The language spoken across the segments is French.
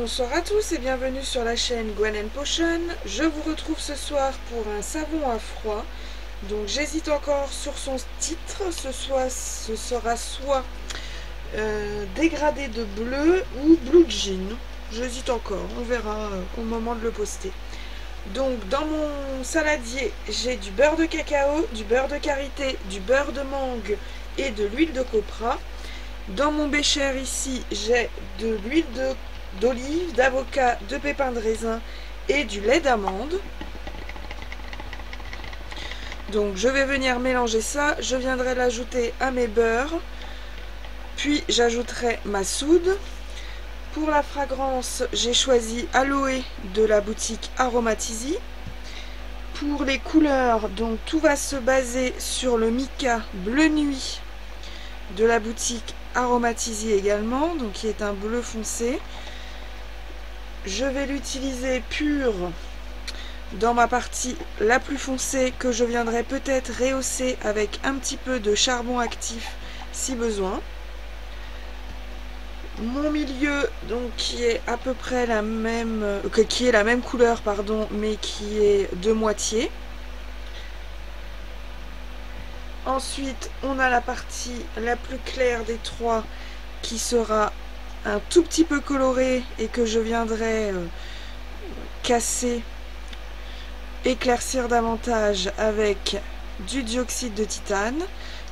Bonsoir à tous et bienvenue sur la chaîne Gwen & Potion. Je vous retrouve ce soir pour un savon à froid. Donc j'hésite encore sur son titre. Ce sera soit dégradé de bleu ou blue jean. J'hésite encore, on verra au moment de le poster. Donc dans mon saladier, j'ai du beurre de cacao, du beurre de karité, du beurre de mangue et de l'huile de copra. Dans mon bécher ici, j'ai de l'huile d'olive, d'avocat, de pépins de raisin et du lait d'amande. Donc je vais venir mélanger ça, je viendrai l'ajouter à mes beurres, puis j'ajouterai ma soude. Pour la fragrance, j'ai choisi Aloe de la boutique Aromatisi. Pour les couleurs, donc tout va se baser sur le mica bleu nuit de la boutique Aromatisi également, donc qui est un bleu foncé. Je vais l'utiliser pur dans ma partie la plus foncée que je viendrai peut-être rehausser avec un petit peu de charbon actif si besoin. Mon milieu, donc qui est à peu près la même, qui est la même couleur pardon, mais qui est de moitié. Ensuite, on a la partie la plus claire des trois qui sera un tout petit peu colorée et que je viendrai casser, éclaircir davantage avec du dioxyde de titane.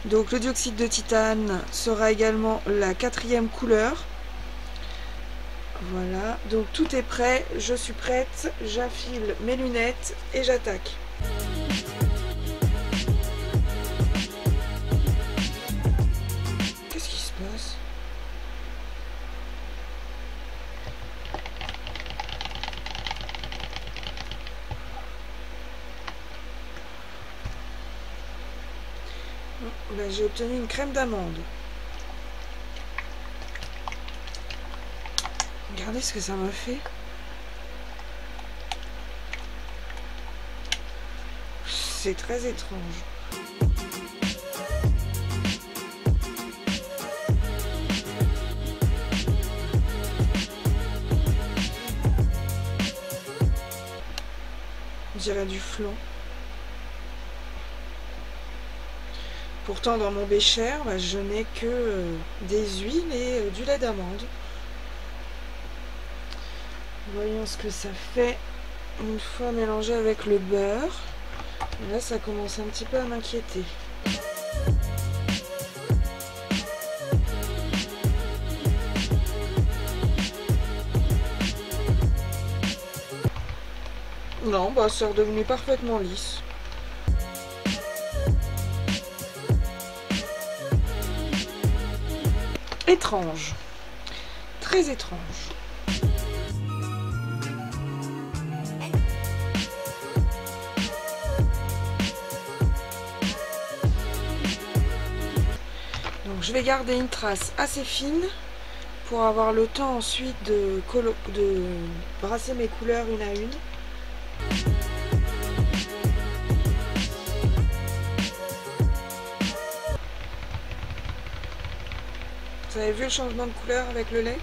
Donc le dioxyde de titane sera également la 4e couleur. Voilà, donc tout est prêt, je suis prête, j'affile mes lunettes et j'attaque. Qu'est-ce qui se passe ? Ben, j'ai obtenu une crème d'amande. Regardez ce que ça m'a fait. C'est très étrange. On dirait du flan. Pourtant dans mon bécher, bah, je n'ai que des huiles et du lait d'amande. Voyons ce que ça fait une fois mélangé avec le beurre. Et là, ça commence un petit peu à m'inquiéter. Non, bah, c'est redevenu parfaitement lisse. Étrange. Très étrange. Je vais garder une trace assez fine pour avoir le temps ensuite de brasser mes couleurs une à une. Vous avez vu le changement de couleur avec le lait?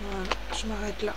Voilà, je m'arrête là.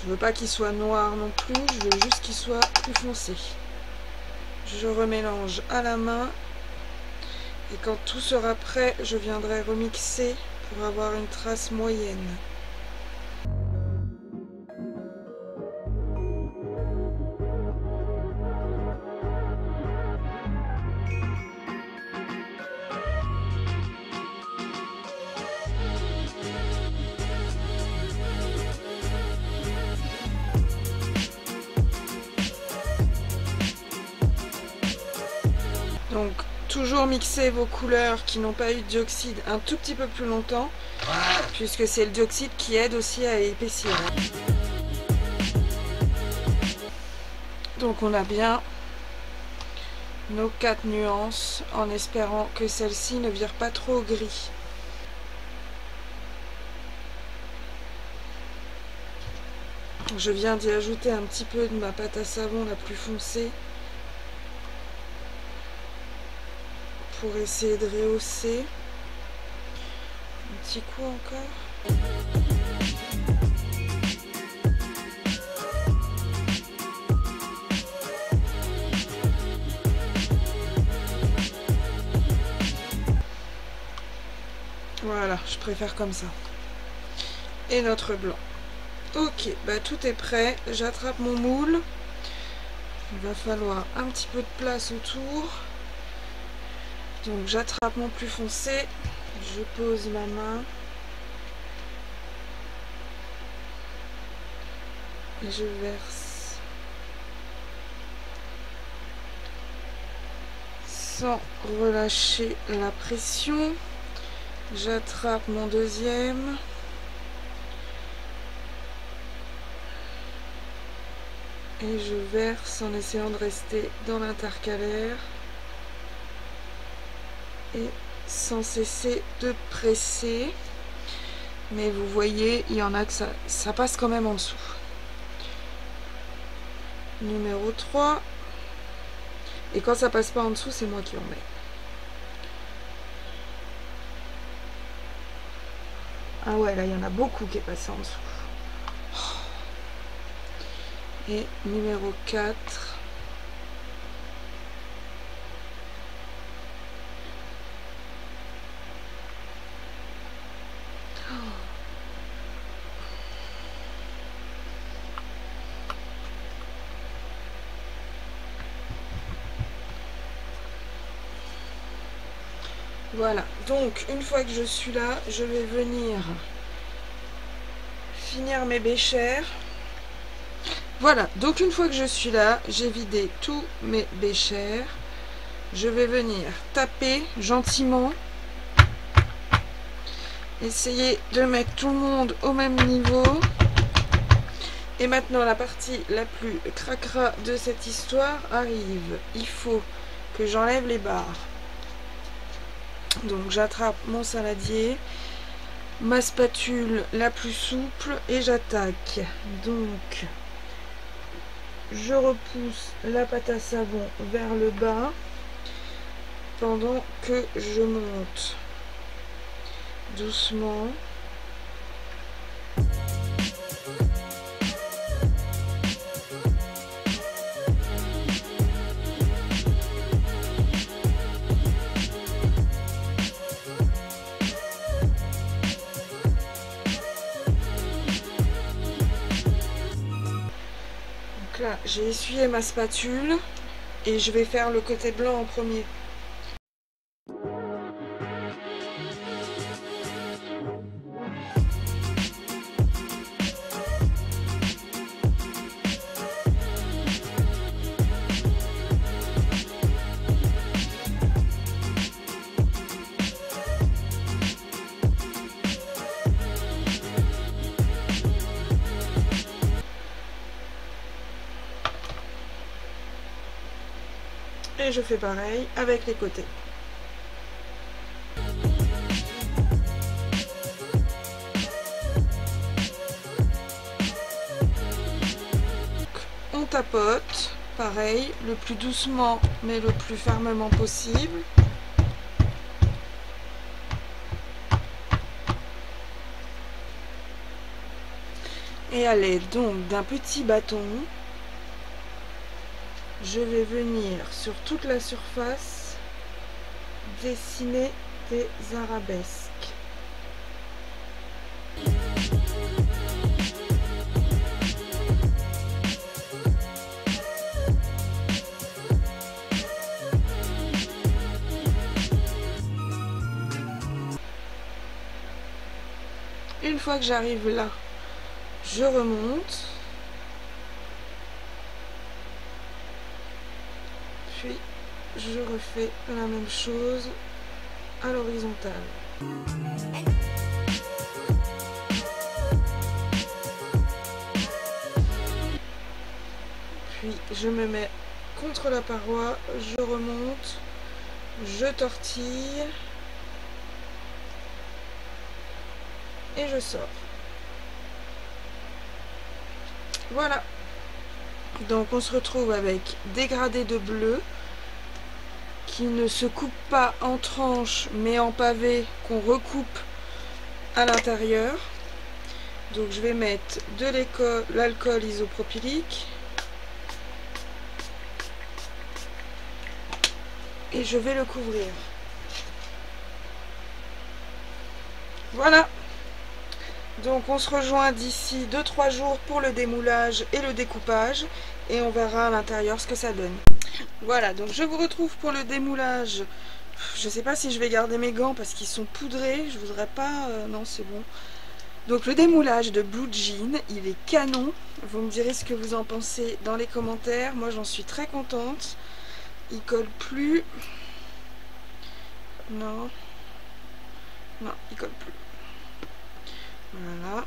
Je veux pas qu'il soit noir non plus, je veux juste qu'il soit plus foncé. Je remélange à la main. Et quand tout sera prêt, je viendrai remixer pour avoir une trace moyenne. Donc, toujours mixer vos couleurs qui n'ont pas eu de dioxyde un tout petit peu plus longtemps, puisque c'est le dioxyde qui aide aussi à épaissir. Donc on a bien nos 4 nuances, en espérant que celle-ci ne vire pas trop au gris. Je viens d'y ajouter un petit peu de ma pâte à savon la plus foncée, pour essayer de rehausser. Un petit coup encore. Voilà, je préfère comme ça. Et notre blanc. Ok, bah tout est prêt. J'attrape mon moule. Il va falloir un petit peu de place autour. Donc j'attrape mon plus foncé, je pose ma main et je verse sans relâcher la pression. J'attrape mon deuxième et je verse en essayant de rester dans l'intercalaire. Et sans cesser de presser, mais vous voyez, il y en a que ça passe quand même en dessous. Numéro 3, et quand ça passe pas en dessous, c'est moi qui en mets. Ah ouais, là il y en a beaucoup qui est passé en dessous. Et numéro 4. Voilà, donc une fois que je suis là, je vais venir finir mes béchères. Voilà, donc une fois que je suis là, j'ai vidé tous mes béchères. Je vais venir taper gentiment. Essayer de mettre tout le monde au même niveau. Et maintenant, la partie la plus cracra de cette histoire arrive. Il faut que j'enlève les barres. Donc j'attrape mon saladier, ma spatule la plus souple et j'attaque. Donc je repousse la pâte à savon vers le bas pendant que je monte doucement. Là, j'ai essuyé ma spatule et je vais faire le côté blanc en premier. Et je fais pareil avec les côtés. On tapote, pareil, le plus doucement mais le plus fermement possible. Et à l'aide donc d'un petit bâton, je vais venir sur toute la surface dessiner des arabesques. Une fois que j'arrive là, je remonte, puis je refais la même chose à l'horizontale. Puis je me mets contre la paroi, je remonte, je tortille et je sors. Voilà. Donc on se retrouve avec des gradés de bleu qui ne se coupent pas en tranches mais en pavés qu'on recoupe à l'intérieur. Donc je vais mettre de l'alcool isopropylique et je vais le couvrir. Voilà. Donc on se rejoint d'ici 2-3 jours pour le démoulage et le découpage et on verra à l'intérieur ce que ça donne. Voilà, donc je vous retrouve pour le démoulage. Je sais pas si je vais garder mes gants parce qu'ils sont poudrés, je voudrais pas... non, c'est bon. Donc le démoulage de Blue Jean, il est canon. Vous me direz ce que vous en pensez dans les commentaires. Moi j'en suis très contente. Il colle plus. Non. Non, il colle plus. Voilà.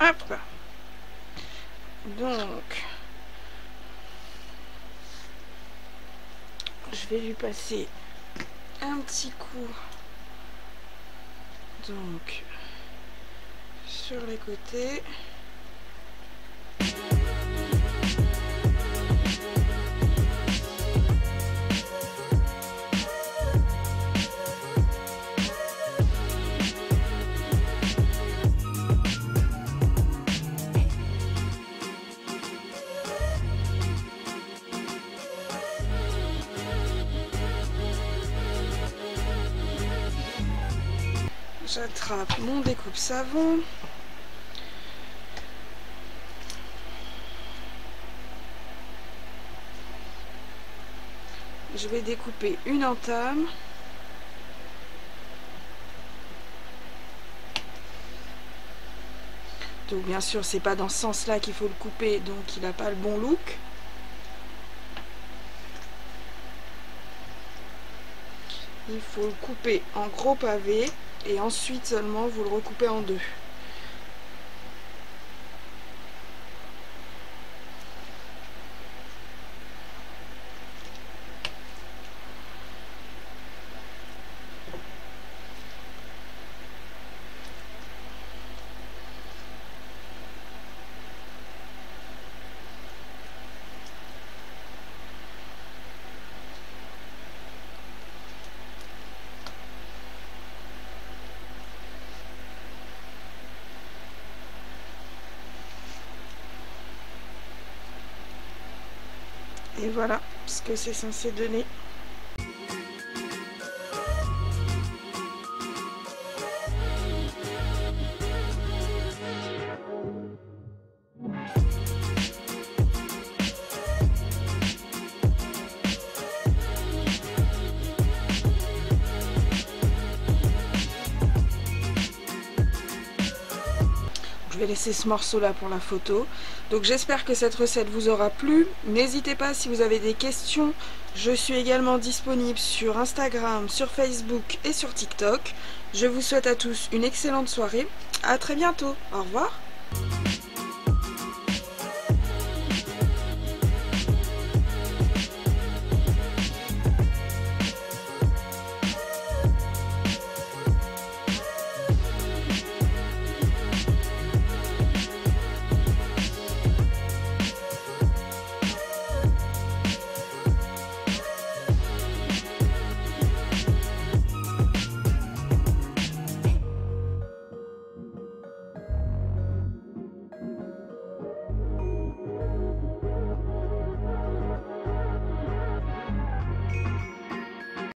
Hop. Donc, je vais lui passer un petit coup. Donc, sur les côtés. J'attrape mon découpe savon. Je vais découper une entame. Donc bien sûr c'est pas dans ce sens là qu'il faut le couper, donc il n'a pas le bon look. Il faut le couper en gros pavé et ensuite seulement vous le recoupez en deux. Et voilà ce que c'est censé donner. Je vais laisser ce morceau là pour la photo. Donc j'espère que cette recette vous aura plu. N'hésitez pas si vous avez des questions. Je suis également disponible sur Instagram, sur Facebook et sur TikTok. Je vous souhaite à tous une excellente soirée. À très bientôt. Au revoir.